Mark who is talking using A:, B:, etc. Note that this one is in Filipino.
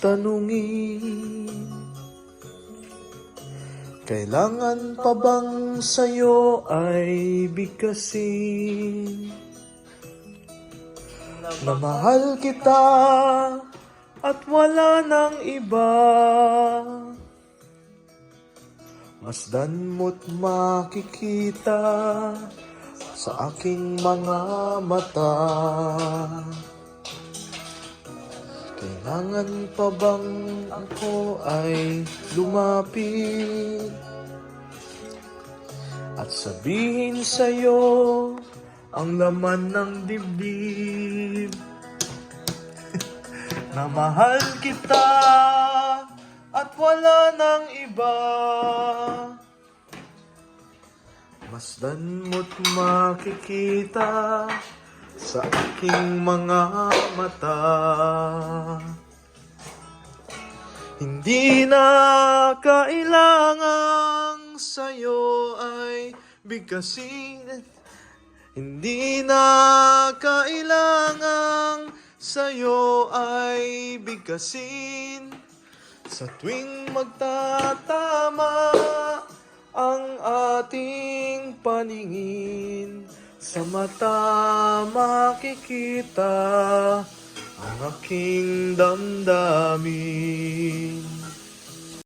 A: tanungin, kailangan pa bang sa'yo ay bigkasin? Na mahal kita at wala nang iba, masdan mo't makikita sa aking mga mata. Kailangan pa bang ako ay lumapit at sabihin sa'yo ang laman ng dibdib? Na mahal kita at wala nang iba, masdan mo't makikita sa aking mga mata. Hindi na kailangang sa'yo ay bigkasin, hindi na kailangang sa'yo ay bigkasin. Sa tuwing magtatama ang ating paningin, sa mata makikita ang aking damdamin.